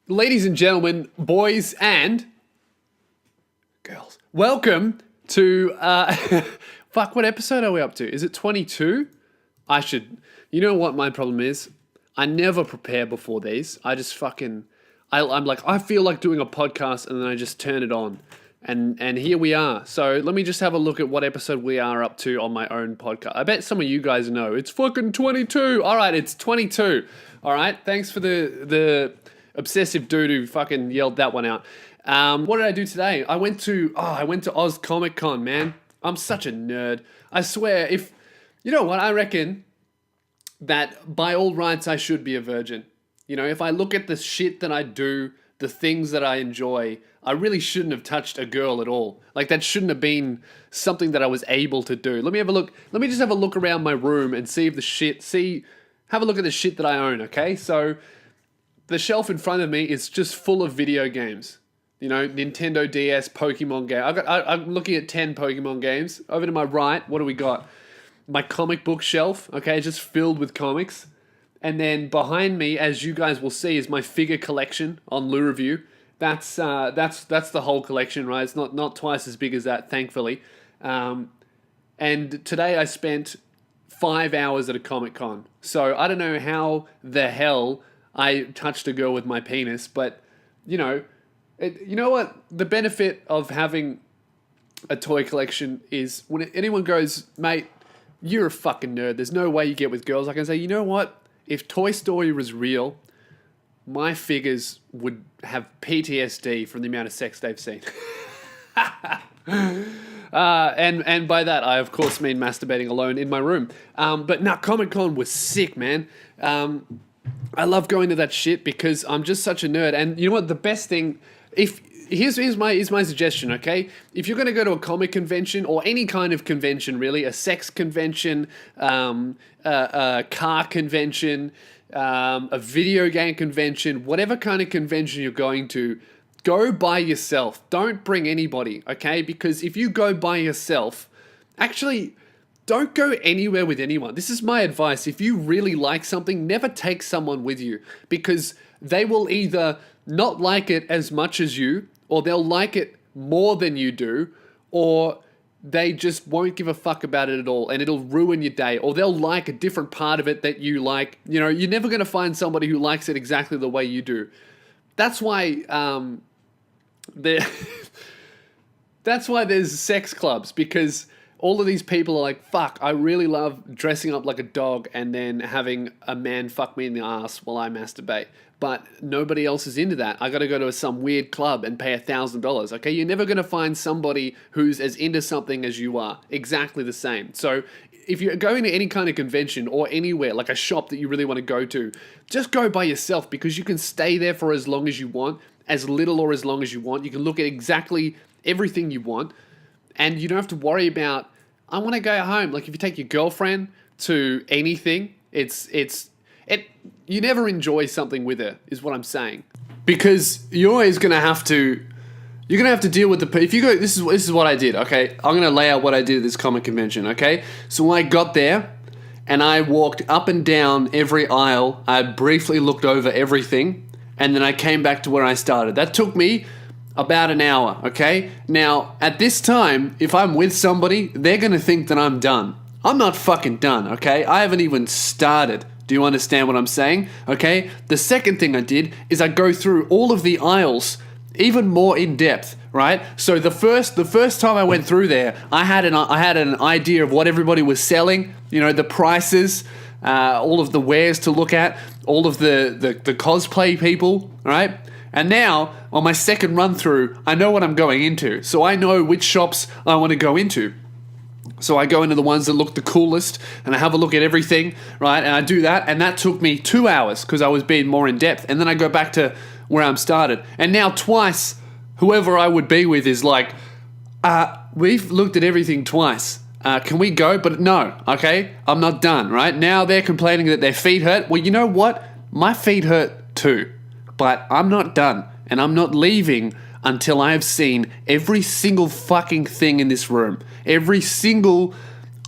Ladies and gentlemen, boys and girls, welcome to, fuck, what episode are we up to? Is it 22? You know what my problem is? I never prepare before these. I just I'm like, I feel like doing a podcast and then I just turn it on. And here we are. So let me just have a look at what episode we are up to on my own podcast. I bet some of you guys know. It's fucking 22. All right, it's 22. All right, thanks for the obsessive dude who fucking yelled that one out. What did I do today? I went to Oz Comic Con, man. I'm such a nerd. I swear, you know what, I reckon that by all rights I should be a virgin. You know, if I look at the shit that I do, the things that I enjoy, I really shouldn't have touched a girl at all. Like, that shouldn't have been something that I was able to do. Let me have a look. Let me just have a look around my room and have a look at the shit that I own, okay? So the shelf in front of me is just full of video games. You know, Nintendo DS, Pokemon game. I'm looking at 10 Pokemon games. Over to my right, what do we got? My comic book shelf, okay, just filled with comics. And then behind me, as you guys will see, is my figure collection on Lou Review. That's the whole collection, right? It's not twice as big as that, thankfully. And today I spent 5 hours at a Comic Con. So I don't know how the hell I touched a girl with my penis, but you know what? The benefit of having a toy collection is when anyone goes, mate, you're a fucking nerd. There's no way you get with girls. I can say, you know what? If Toy Story was real, my figures would have PTSD from the amount of sex they've seen. And by that, I of course mean masturbating alone in my room. But no, Comic Con was sick, man. I love going to that shit because I'm just such a nerd. And you know what? The best thing, here's my suggestion, okay? If you're going to go to a comic convention or any kind of convention, really, a sex convention, a car convention, a video game convention, whatever kind of convention you're going to, go by yourself. Don't bring anybody, okay? Because if you go by yourself, actually, don't go anywhere with anyone. This is my advice. If you really like something, never take someone with you because they will either not like it as much as you, or they'll like it more than you do, or they just won't give a fuck about it at all and it'll ruin your day, or they'll like a different part of it that you like. You know, you're never going to find somebody who likes it exactly the way you do. That's why that's why there's sex clubs, because all of these people are like, fuck, I really love dressing up like a dog and then having a man fuck me in the ass while I masturbate. But nobody else is into that. I got to go to some weird club and pay $1,000. Okay, you're never going to find somebody who's as into something as you are. Exactly the same. So if you're going to any kind of convention or anywhere, like a shop that you really want to go to, just go by yourself because you can stay there for as long as you want, as little or as long as you want. You can look at exactly everything you want. And you don't have to worry about, I want to go home. Like if you take your girlfriend to anything, you never enjoy something with her, is what I'm saying. Because you're always going to have to, deal with if you go, this is what I did, okay? I'm going to lay out what I did at this comic convention, okay? So when I got there and I walked up and down every aisle, I briefly looked over everything, and then I came back to where I started. That took me about an hour, okay? Now, at this time, if I'm with somebody, they're going to think that I'm done. I'm not fucking done, okay? I haven't even started. Do you understand what I'm saying? Okay? The second thing I did is I go through all of the aisles even more in depth, right? So the first time I went through there, I had an idea of what everybody was selling, you know, the prices, all of the wares to look at, all of the cosplay people, right? And now, on my second run through, I know what I'm going into. So I know which shops I want to go into. So I go into the ones that look the coolest and I have a look at everything, right? And I do that, and that took me 2 hours because I was being more in depth. And then I go back to where I'm started. And now twice, whoever I would be with is like, we've looked at everything twice. Can we go? But no, okay? I'm not done, right? Now they're complaining that their feet hurt. Well, you know what? My feet hurt too. But I'm not done, and I'm not leaving until I have seen every single fucking thing in this room. Every single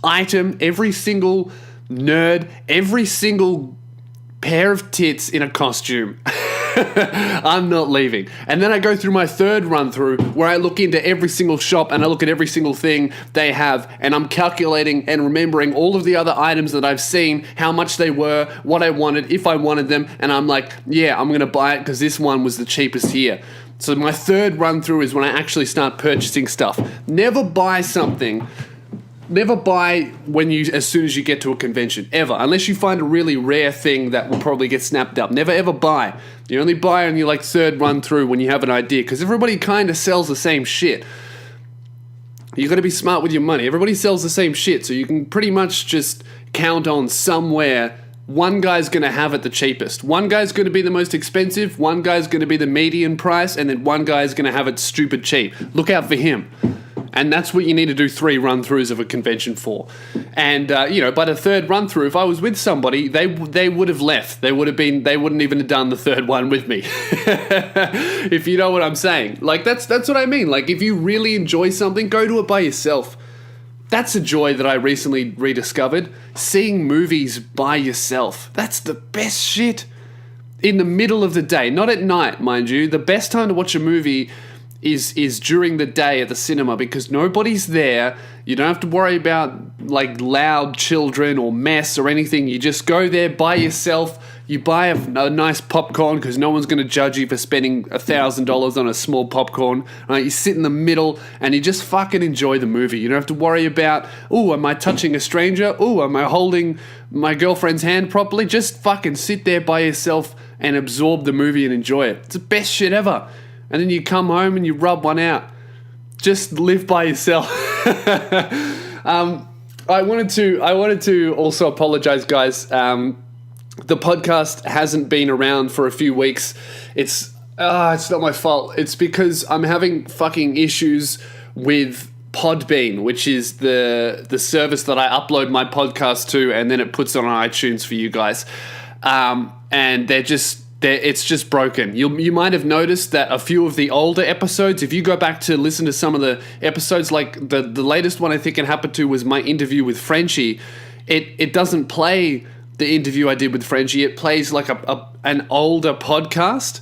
item, every single nerd, every single pair of tits in a costume. I'm not leaving. And then I go through my third run through where I look into every single shop and I look at every single thing they have, and I'm calculating and remembering all of the other items that I've seen, how much they were, what I wanted, if I wanted them, and I'm like, yeah, I'm going to buy it because this one was the cheapest here. So my third run through is when I actually start purchasing stuff. Never buy something. Never buy as soon as you get to a convention, ever. Unless you find a really rare thing that will probably get snapped up. Never ever buy. You only buy on your like third run through when you have an idea, because everybody kind of sells the same shit. You got to be smart with your money. Everybody sells the same shit, so you can pretty much just count on somewhere one guy's going to have it the cheapest. One guy's going to be the most expensive, one guy's going to be the median price, and then one guy's going to have it stupid cheap. Look out for him. And that's what you need to do 3 run-throughs of a convention for. And, by the third run-through, if I was with somebody, they would have left. They wouldn't even have done the third one with me. If you know what I'm saying. Like, that's what I mean. Like, if you really enjoy something, go to it by yourself. That's a joy that I recently rediscovered. Seeing movies by yourself. That's the best shit. In the middle of the day. Not at night, mind you. The best time to watch a movie is during the day at the cinema, because nobody's there. You don't have to worry about like loud children or mess or anything. You just go there by yourself. You buy a nice popcorn because no one's going to judge you for spending $1,000 on a small popcorn. Right? You sit in the middle and you just fucking enjoy the movie. You don't have to worry about, oh, am I touching a stranger? Oh, am I holding my girlfriend's hand properly? Just fucking sit there by yourself and absorb the movie and enjoy it. It's the best shit ever. And then you come home and you rub one out. Just live by yourself. I wanted to also apologize, guys. The podcast hasn't been around for a few weeks. It's not my fault. It's because I'm having fucking issues with Podbean, which is the service that I upload my podcast to, and then it puts it on iTunes for you guys. And it's just broken. You might have noticed that a few of the older episodes, if you go back to listen to some of the episodes, like the latest one I think it happened to was my interview with Frenchie, it doesn't play the interview I did with Frenchie. It plays like an older podcast.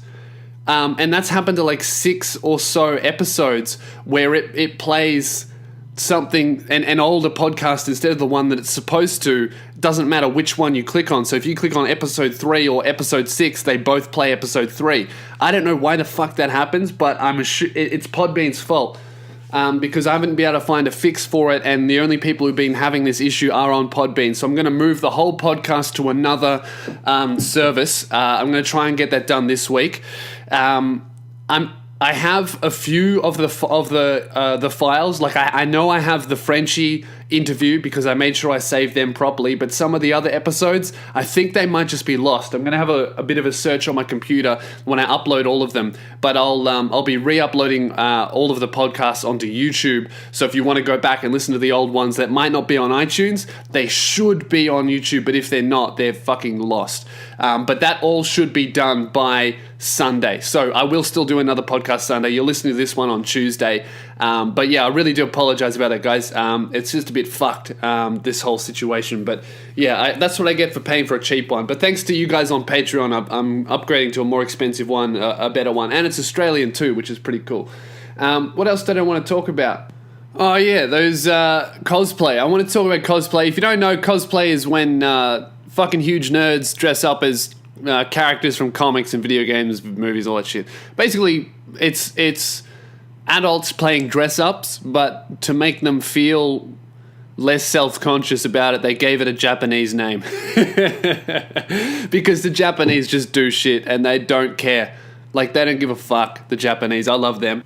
And that's happened to like 6 or so episodes where it plays something, an older podcast instead of the one that it's supposed to. Doesn't matter which one you click on. So if you click on episode 3 or episode 6, they both play episode 3. I don't know why the fuck that happens, but it's Podbean's fault. Because I haven't been able to find a fix for it, and the only people who've been having this issue are on Podbean. So I'm going to move the whole podcast to another service. I'm going to try and get that done this week. I have a few of the files. Like I know I have the Frenchie interview because I made sure I saved them properly. But some of the other episodes, I think they might just be lost. I'm gonna have a bit of a search on my computer when I upload all of them. But I'll be re-uploading all of the podcasts onto YouTube. So if you want to go back and listen to the old ones that might not be on iTunes, they should be on YouTube. But if they're not, they're fucking lost. But that all should be done by Sunday. So I will still do another podcast Sunday. You're listening to this one on Tuesday. But yeah, I really do apologize about that, guys. It's just a bit fucked, this whole situation. But yeah, that's what I get for paying for a cheap one. But thanks to you guys on Patreon, I'm upgrading to a more expensive one, a better one. And it's Australian too, which is pretty cool. What else did I want to talk about? Oh yeah, those cosplay. I want to talk about cosplay. If you don't know, cosplay is when fucking huge nerds dress up as characters from comics and video games, movies, all that shit. Basically, it's adults playing dress-ups, but to make them feel less self-conscious about it, they gave it a Japanese name. Because the Japanese just do shit and they don't care. Like, they don't give a fuck, the Japanese. I love them.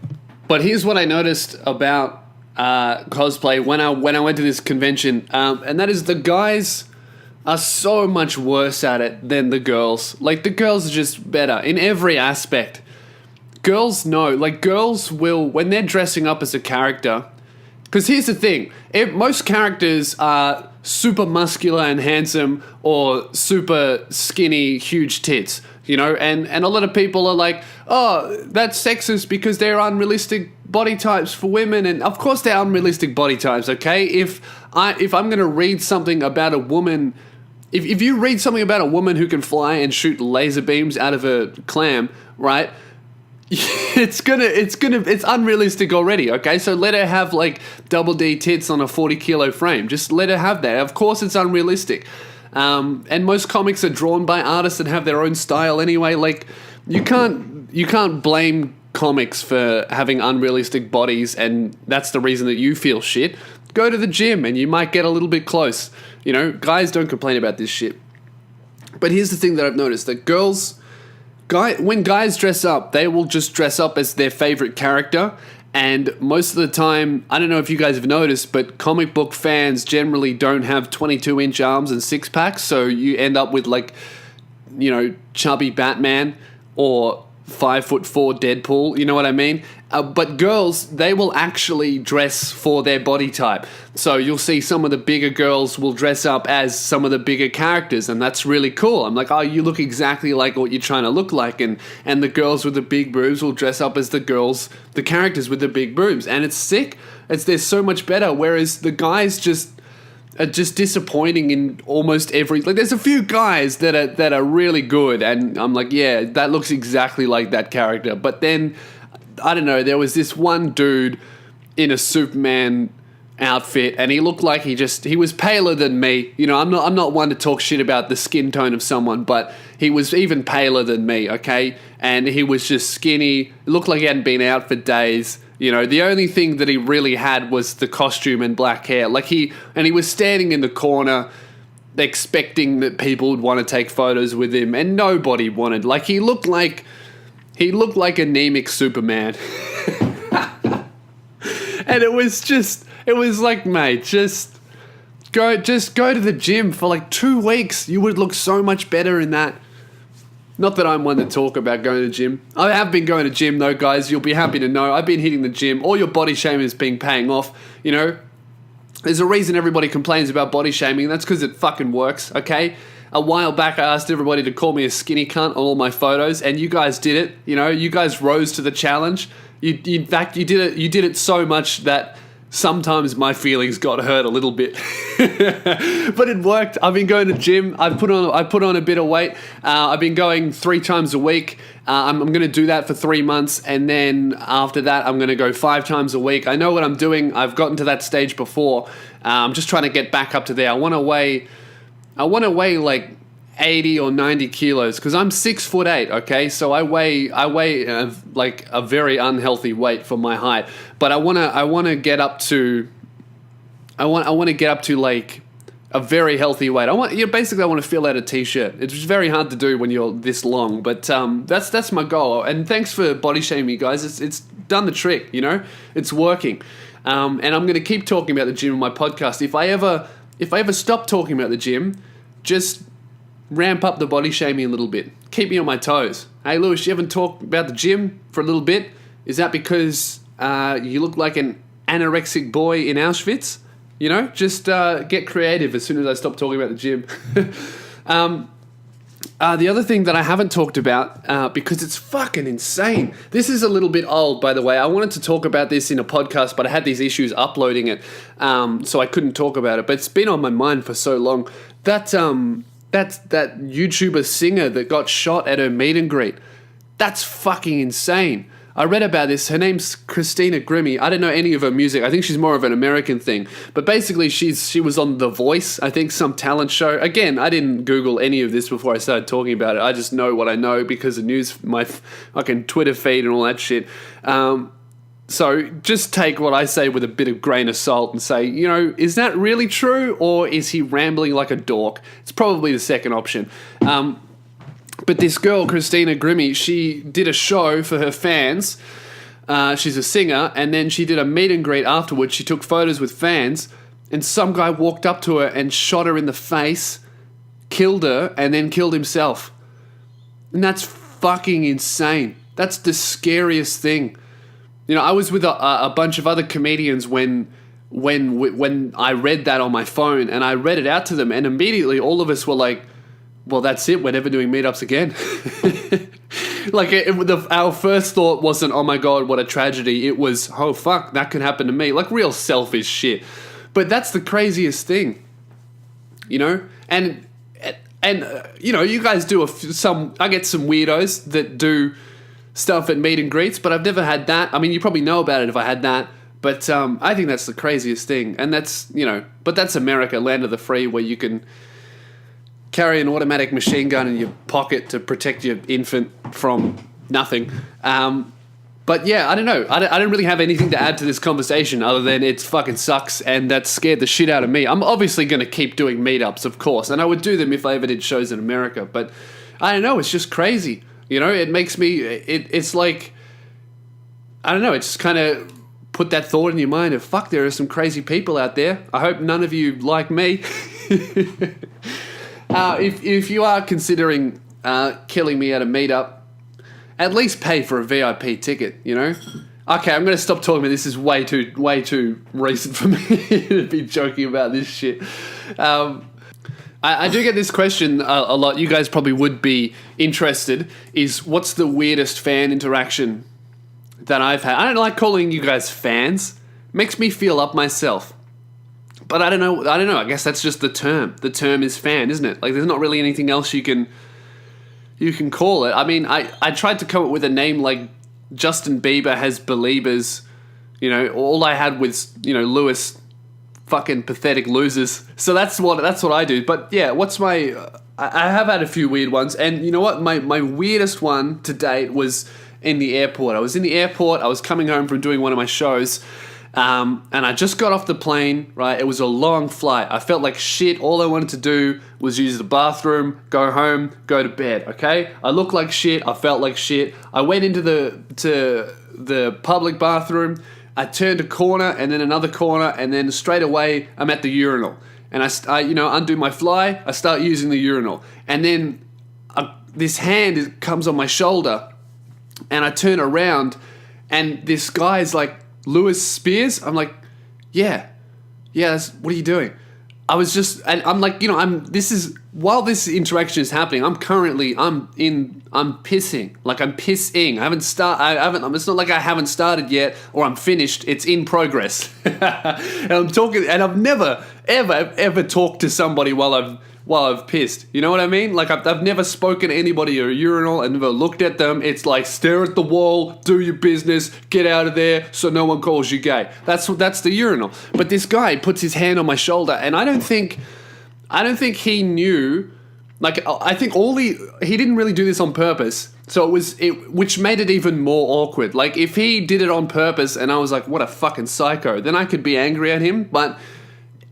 But here's what I noticed about cosplay when I went to this convention, and that is the guys are so much worse at it than the girls. Like, the girls are just better in every aspect. Girls know, like, girls will, when they're dressing up as a character, because here's the thing, most characters are super muscular and handsome or super skinny, huge tits, you know, and a lot of people are like, oh, that's sexist because they're unrealistic body types for women, and of course they're unrealistic body types, okay? If I'm going to read something about a woman if you read something about a woman who can fly and shoot laser beams out of a clam, right? It's unrealistic already, okay? So let her have like double D tits on a 40-kilo frame. Just let her have that. Of course it's unrealistic. And most comics are drawn by artists that have their own style anyway. Like, you can't blame comics for having unrealistic bodies, and that's the reason that you feel shit. Go to the gym and you might get a little bit close. You know, guys don't complain about this shit. But here's the thing that I've noticed, that when guys dress up, they will just dress up as their favorite character. And most of the time, I don't know if you guys have noticed, but comic book fans generally don't have 22-inch arms and six-packs. So you end up with, like, you know, chubby Batman or 5'4" Deadpool. You know what I mean? But girls, they will actually dress for their body type. So you'll see some of the bigger girls will dress up as some of the bigger characters, and that's really cool. I'm like, oh, you look exactly like what you're trying to look like, and the girls with the big boobs will dress up as the characters with the big boobs, and it's sick. They're so much better, whereas the guys are just disappointing in almost every... Like, there's a few guys that are really good, and I'm like, yeah, that looks exactly like that character. But then, I don't know, there was this one dude in a Superman outfit, and he looked like he was paler than me. You know, I'm not one to talk shit about the skin tone of someone, but he was even paler than me, okay? And he was just skinny. It looked like he hadn't been out for days. You know, the only thing that he really had was the costume and black hair. Like, he was standing in the corner expecting that people would want to take photos with him, and nobody wanted. Like, he looked like Anaemic Superman. And it was like, mate, just go to the gym for like 2 weeks. You would look so much better in that. Not that I'm one to talk about going to the gym. I have been going to the gym though, guys. You'll be happy to know. I've been hitting the gym. All your body shaming has been paying off. You know, there's a reason everybody complains about body shaming. That's because it fucking works, okay? A while back, I asked everybody to call me a skinny cunt on all my photos, and you guys did it. You know, you guys rose to the challenge. In fact, you did it so much that sometimes my feelings got hurt a little bit. But it worked. I've been going to the gym. I put on a bit of weight. I've been going 3 times a week. I'm going to do that for 3 months, and then after that, I'm going to go 5 times a week. I know what I'm doing. I've gotten to that stage before. I'm just trying to get back up to there. I want to weigh like 80 or 90 kilos, because I'm 6'8", okay? So I weigh like a very unhealthy weight for my height. But I want to get up to like a very healthy weight. Basically I want to fill out a t-shirt. It's very hard to do when you're this long, but that's my goal. And thanks for body shaming me, guys. It's done the trick, you know? It's working. And I'm going to keep talking about the gym on my podcast. If I ever stop talking about the gym, just ramp up the body shaming a little bit. Keep me on my toes. Hey, Lewis, you haven't talked about the gym for a little bit? Is that because you look like an anorexic boy in Auschwitz? You know, just get creative as soon as I stop talking about the gym. The other thing that I haven't talked about, because it's fucking insane. This is a little bit old, by the way. I wanted to talk about this in a podcast, but I had these issues uploading it, so I couldn't talk about it. But it's been on my mind for so long. That YouTuber singer that got shot at her meet and greet. That's fucking insane. I read about this. Her name's Christina Grimmie. I don't know any of her music. I think she's more of an American thing. But basically, she was on The Voice, I think, some talent show. Again, I didn't Google any of this before I started talking about it. I just know what I know because of news, my fucking Twitter feed and all that shit. So just take what I say with a bit of grain of salt and say, you know, is that really true, or is he rambling like a dork? It's probably the second option. But this girl, Christina Grimmie, she did a show for her fans. She's a singer, and then she did a meet and greet afterwards. She took photos with fans, and some guy walked up to her and shot her in the face, killed her, and then killed himself. And that's fucking insane. That's the scariest thing. You know, I was with a bunch of other comedians when I read that on my phone, and I read it out to them, and immediately all of us were like, well, that's it. We're never doing meetups again. Like, our first thought wasn't, oh my God, what a tragedy. It was, oh fuck, that could happen to me. Like, real selfish shit. But that's the craziest thing, you know? And And, you guys do I get some weirdos that do stuff at meet and greets, but I've never had that. I mean, you probably know about it if I had that. But I think that's the craziest thing. And that's, but that's America, land of the free, where you can carry an automatic machine gun in your pocket to protect your infant from nothing. But yeah, I don't know. I don't really have anything to add to this conversation other than it fucking sucks, and that scared the shit out of me. I'm obviously going to keep doing meetups, of course, and I would do them if I ever did shows in America. But I don't know. It's just crazy. It makes me. It's like, I don't know. It just kind of put that thought in your mind of, fuck, there are some crazy people out there. I hope none of you like me. If you are considering killing me at a meetup, at least pay for a VIP ticket, Okay, I'm going to stop talking about this. This is way too recent for me to be joking about this shit. I do get this question a lot. You guys probably would be interested, is what's the weirdest fan interaction that I've had? I don't like calling you guys fans. It makes me feel up myself. But I don't know. I guess that's just the term. The term is fan, isn't it? Like, there's not really anything else you can call it. I mean, I tried to come up with a name like Justin Bieber has Beliebers. All I had was, Lewis fucking pathetic losers. So that's what I do. But yeah, I have had a few weird ones. And you know what? My weirdest one to date was in the airport. I was in the airport. I was coming home from doing one of my shows. And I just got off the plane, right? It was a long flight. I felt like shit. All I wanted to do was use the bathroom, go home, go to bed, okay? I looked like shit. I felt like shit. I went into the public bathroom. I turned a corner and then another corner, and then straight away I'm at the urinal. And I undo my fly. I start using the urinal. And then this hand comes on my shoulder, and I turn around, and this guy's like, Lewis Spears? I'm like, yeah, what are you doing? I was just, and I'm like, while this interaction is happening, I'm pissing. Like, I'm pissing. It's not like I haven't started yet, or I'm finished. It's in progress. And I'm talking, and I've never, ever talked to somebody while I've pissed. You know what I mean? Like, I've never spoken to anybody at a urinal and never looked at them. It's like, stare at the wall, do your business, get out of there so no one calls you gay. That's the urinal. But this guy puts his hand on my shoulder, and I don't think he knew. Like, I think he didn't really do this on purpose. So which made it even more awkward. Like, if he did it on purpose and I was like, what a fucking psycho, then I could be angry at him. But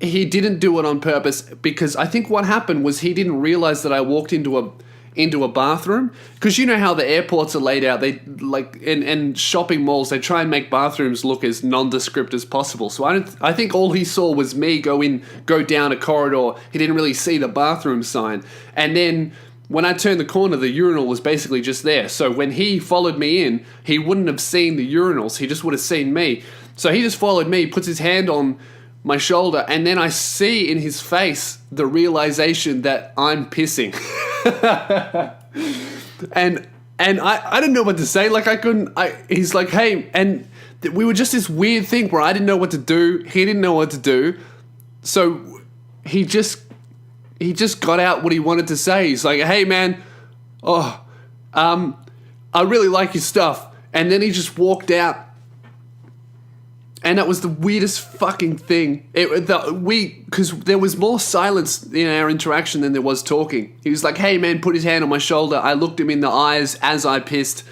he didn't do it on purpose, because I think what happened was he didn't realize that I walked into a bathroom. Because you know how the airports are laid out, they like in shopping malls, they try and make bathrooms look as nondescript as possible. So I think all he saw was me go down a corridor. He didn't really see the bathroom sign. And then when I turned the corner, the urinal was basically just there. So when he followed me in, he wouldn't have seen the urinals. He just would have seen me. So he just followed me, puts his hand on my shoulder, and then I see in his face the realization that I'm pissing. and I didn't know what to say. Like, he's like, hey, and we were just this weird thing where I didn't know what to do. He didn't know what to do. So he just got out what he wanted to say. He's like, hey man, I really like your stuff. And then he just walked out. And that was the weirdest fucking thing. Because there was more silence in our interaction than there was talking. He was like, hey man, put his hand on my shoulder. I looked him in the eyes as I pissed,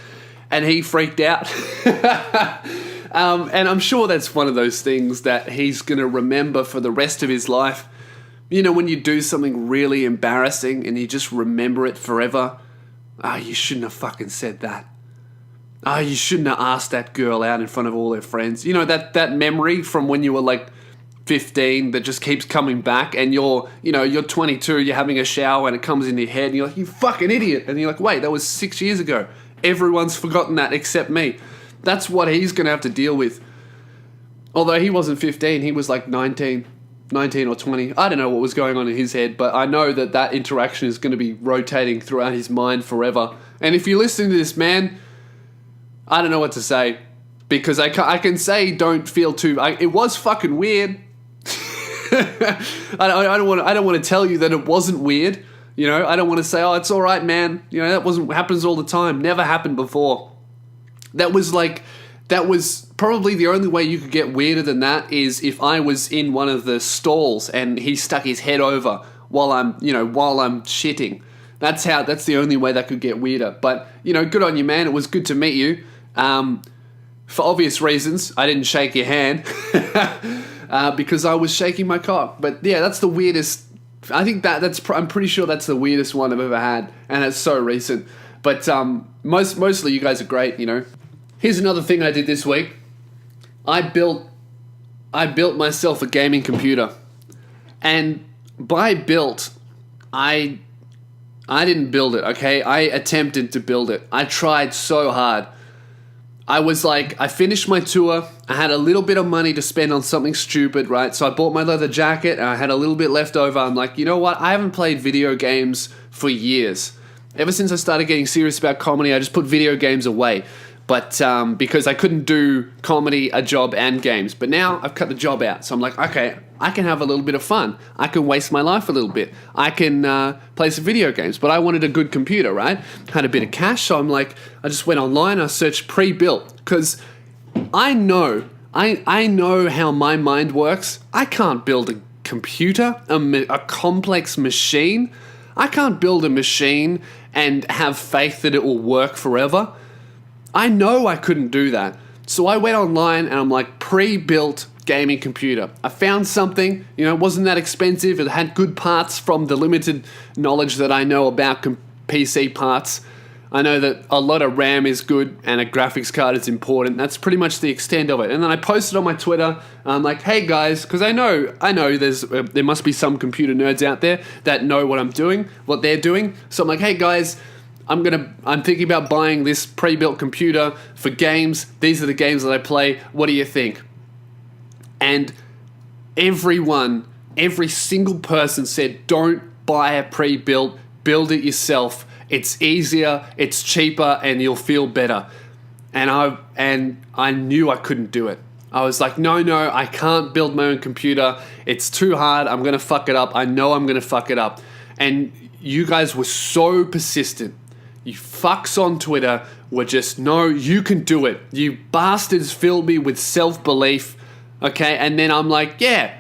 and he freaked out. And I'm sure that's one of those things that he's going to remember for the rest of his life. When you do something really embarrassing and you just remember it forever. You shouldn't have fucking said that. You shouldn't have asked that girl out in front of all her friends. That memory from when you were like 15 that just keeps coming back, and you're 22, you're having a shower and it comes in your head and you're like, you fucking idiot. And you're like, wait, that was 6 years ago. Everyone's forgotten that except me. That's what he's going to have to deal with. Although he wasn't 15, he was like 19 or 20. I don't know what was going on in his head, but I know that interaction is going to be rotating throughout his mind forever. And if you listen to this, man, I don't know what to say, because I can say don't feel too. It was fucking weird. I don't want to tell you that it wasn't weird, You know, I don't want to say, oh, it's all right, man. You know, happens all the time. Never happened before. That was probably the only way you could get weirder than that is if I was in one of the stalls and he stuck his head over while I'm shitting. That's the only way that could get weirder. But, you know, good on you, man. It was good to meet you. For obvious reasons, I didn't shake your hand because I was shaking my cock. But yeah, that's the weirdest. I think I'm pretty sure that's the weirdest one I've ever had, and it's so recent. But mostly you guys are great, you know. Here's another thing I did this week. I built myself a gaming computer, and by built, I didn't build it. Okay, I attempted to build it. I tried so hard. I finished my tour. I had a little bit of money to spend on something stupid, right? So I bought my leather jacket and I had a little bit left over. I'm like, you know what? I haven't played video games for years. Ever since I started getting serious about comedy, I just put video games away. But because I couldn't do comedy, a job, and games. But now I've cut the job out. So I'm like, okay, I can have a little bit of fun. I can waste my life a little bit. I can play some video games. But I wanted a good computer, right? Had a bit of cash. So I'm like, I just went online. I searched pre-built. Because I know how my mind works. I can't build a computer, a complex machine. I can't build a machine and have faith that it will work forever. I know I couldn't do that. So I went online and I'm like, pre-built gaming computer. I found something, you know, it wasn't that expensive. It had good parts from the limited knowledge that I know about PC parts. I know that a lot of RAM is good and a graphics card is important. That's pretty much the extent of it. And then I posted on my Twitter, I'm like, hey guys, because I know there must be some computer nerds out there that know what they're doing. So I'm like, hey guys, I'm thinking about buying this pre-built computer for games. These are the games that I play. What do you think? And every single person said, don't buy a pre-built, build it yourself. It's easier, it's cheaper, and you'll feel better. And I knew I couldn't do it. I was like, no, I can't build my own computer. It's too hard. I'm going to fuck it up. I know I'm going to fuck it up. And you guys were so persistent. You fucks on Twitter were just, no, you can do it. You bastards filled me with self-belief. Okay, and then I'm like, yeah,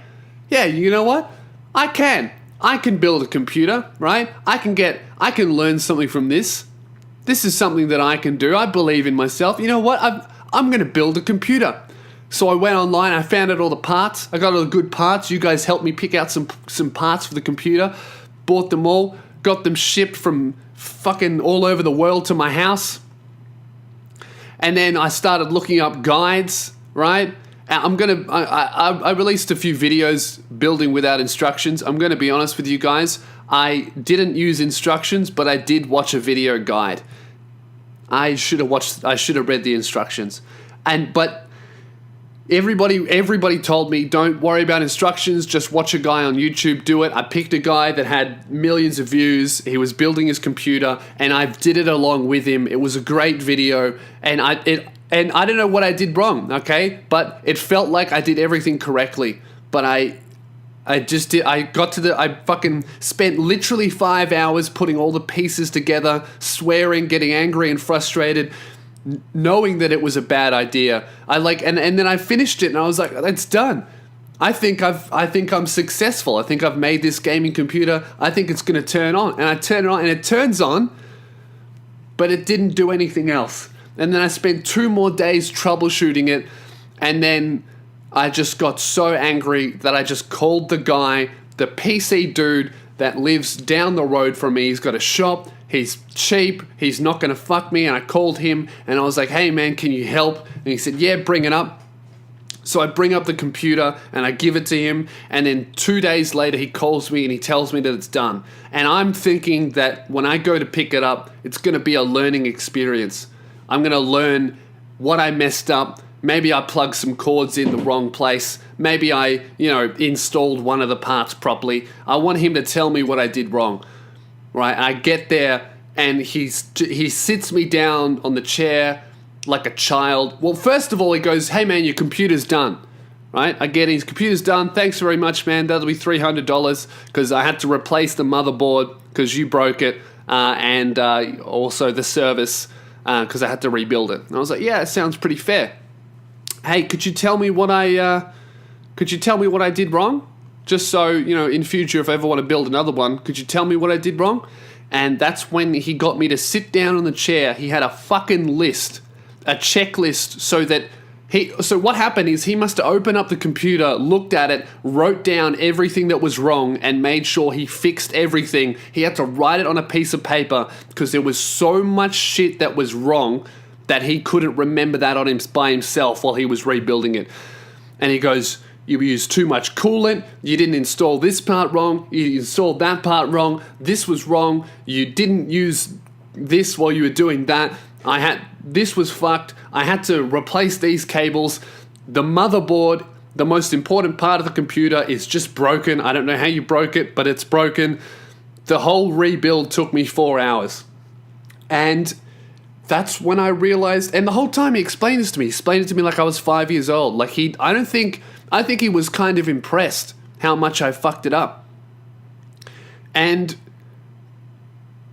you know what? I can build a computer, right? I can learn something from this. This is something that I can do. I believe in myself. You know what? I'm going to build a computer. So I went online. I found out all the parts. I got all the good parts. You guys helped me pick out some parts for the computer. Bought them all. Got them shipped from fucking all over the world to my house. And then I started looking up guides, right? I released a few videos building without instructions. I'm going to be honest with you guys. I didn't use instructions, but I did watch a video guide. I should have read the instructions. But everybody told me, don't worry about instructions, just watch a guy on YouTube do it. I picked a guy that had millions of views. He was building his computer, and I did it along with him. It was a great video, and I don't know what I did wrong, okay? But it felt like I did everything correctly. But I fucking spent literally 5 hours putting all the pieces together, swearing, getting angry and frustrated, knowing that it was a bad idea. And then I finished it and I was like, it's done. I think I'm successful. I think I've made this gaming computer. I think it's going to turn on. And I turn it on and it turns on, but it didn't do anything else. And then I spent 2 more days troubleshooting it, and then I just got so angry that I just called the guy, the PC dude that lives down the road from me. He's got a shop, he's cheap, he's not going to fuck me, and I called him, and I was like, hey man, can you help? And he said, yeah, bring it up. So I bring up the computer, and I give it to him, and then 2 days later he calls me and he tells me that it's done. And I'm thinking that when I go to pick it up, it's going to be a learning experience. I'm going to learn what I messed up. Maybe I plugged some cords in the wrong place. Maybe I, installed one of the parts properly. I want him to tell me what I did wrong, right? I get there and he sits me down on the chair like a child. Well, first of all, he goes, hey man, your computer's done, right? I get his computer's done. Thanks very much, man. That'll be $300 because I had to replace the motherboard because you broke it, and also the service because I had to rebuild it. And I was like, yeah, it sounds pretty fair. Hey, could you tell me what I did wrong? Just so, in future, if I ever want to build another one, could you tell me what I did wrong? And that's when he got me to sit down on the chair. He had a fucking list, a checklist, so what happened is he must have opened up the computer, looked at it, wrote down everything that was wrong, and made sure he fixed everything. He had to write it on a piece of paper because there was so much shit that was wrong that he couldn't remember that by himself while he was rebuilding it. And he goes, you used too much coolant, you didn't install this part wrong, you installed that part wrong, this was wrong, you didn't use this while you were doing that, this was fucked, I had to replace these cables, the motherboard, the most important part of the computer is just broken, I don't know how you broke it, but it's broken. The whole rebuild took me 4 hours. And that's when I realized, and the whole time he explained this to me, he explained it to me like I was 5 years old. Like I think he was kind of impressed how much I fucked it up. And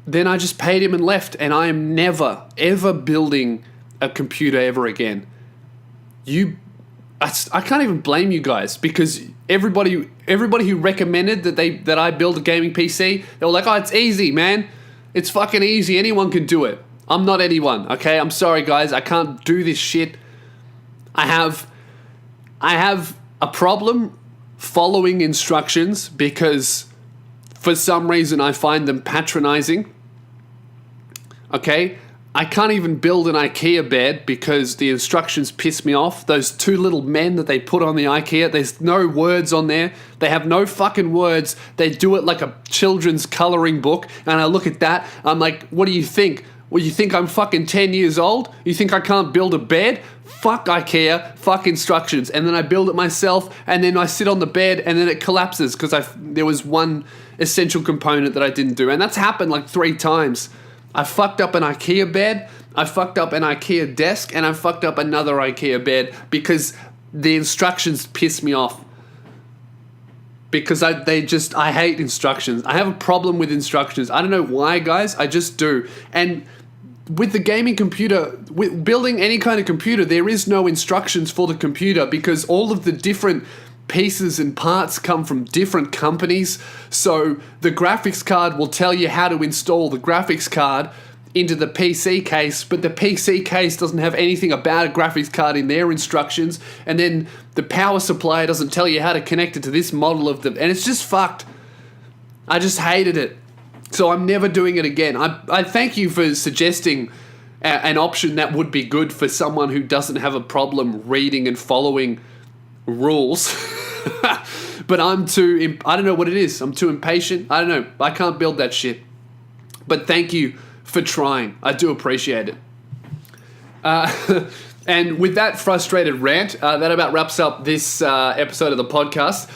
then I just paid him and left, and I am never, ever building a computer ever again. I can't even blame you guys, because everybody who recommended that I build a gaming PC, they were like, oh, it's easy, man. It's fucking easy. Anyone can do it. I'm not anyone, okay? I'm sorry, guys. I can't do this shit. I have a problem following instructions because for some reason I find them patronizing. Okay? I can't even build an IKEA bed because the instructions piss me off. Those two little men that they put on the IKEA, there's no words on there. They have no fucking words. They do it like a children's coloring book. And I look at that, I'm like, what do you think? Well, you think I'm fucking 10 years old? You think I can't build a bed? Fuck IKEA, fuck instructions. And then I build it myself, and then I sit on the bed, and then it collapses because there was one essential component that I didn't do. And that's happened like 3 times. I fucked up an IKEA bed, I fucked up an IKEA desk, and I fucked up another IKEA bed because the instructions piss me off. Because I hate instructions. I have a problem with instructions. I don't know why, guys. I just do. And with the gaming computer, with building any kind of computer, there is no instructions for the computer because all of the different pieces and parts come from different companies. So the graphics card will tell you how to install the graphics card into the PC case, but the PC case doesn't have anything about a graphics card in their instructions, and then the power supply doesn't tell you how to connect it to this model of and it's just fucked. I just hated it. So I'm never doing it again. I thank you for suggesting an option that would be good for someone who doesn't have a problem reading and following rules. But I don't know what it is. I'm too impatient. I don't know. I can't build that shit. But thank you for trying. I do appreciate it. And with that frustrated rant, that about wraps up this episode of the podcast.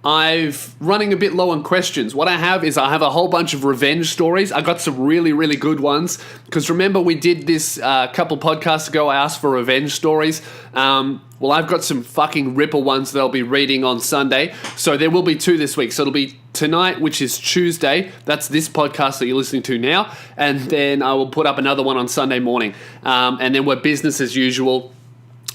I'm running a bit low on questions. What I have is I have a whole bunch of revenge stories. I got some really, really good ones. Because remember we did this a couple podcasts ago. I asked for revenge stories. Well, I've got some fucking ripper ones that I'll be reading on Sunday. So there will be 2 this week. So it'll be tonight, which is Tuesday. That's this podcast that you're listening to now. And then I will put up another one on Sunday morning. And then we're business as usual.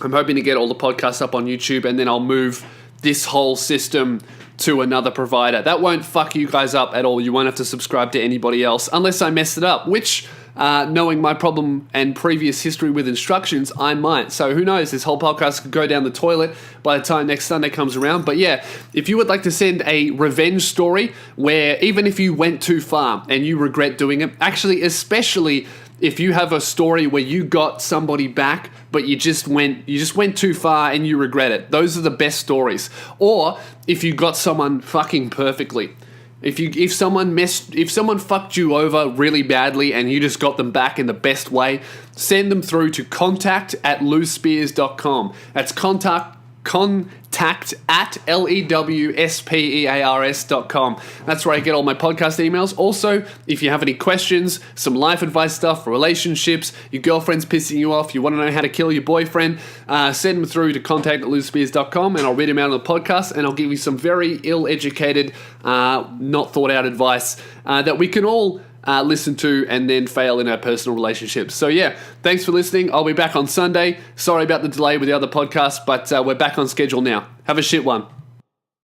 I'm hoping to get all the podcasts up on YouTube. And then I'll move this whole system to another provider. That won't fuck you guys up at all. You won't have to subscribe to anybody else unless I mess it up, which, knowing my problem and previous history with instructions, I might. So who knows? This whole podcast could go down the toilet by the time next Sunday comes around. But yeah, if you would like to send a revenge story where even if you went too far and you regret doing it, actually, especially if you have a story where you got somebody back, but you just went too far and you regret it. Those are the best stories. Or if you got someone fucking perfectly. If someone fucked you over really badly and you just got them back in the best way, send them through to contact@loosespears.com. That's contact@lewspears.com. That's where I get all my podcast emails. Also, if you have any questions, some life advice stuff, relationships, your girlfriend's pissing you off, you want to know how to kill your boyfriend, send them through to contact@lewspears.com and I'll read them out on the podcast and I'll give you some very ill-educated, not thought-out advice that we can all listen to and then fail in our personal relationships. So yeah, thanks for listening. I'll be back on Sunday. Sorry about the delay with the other podcast, but we're back on schedule now. Have a shit one.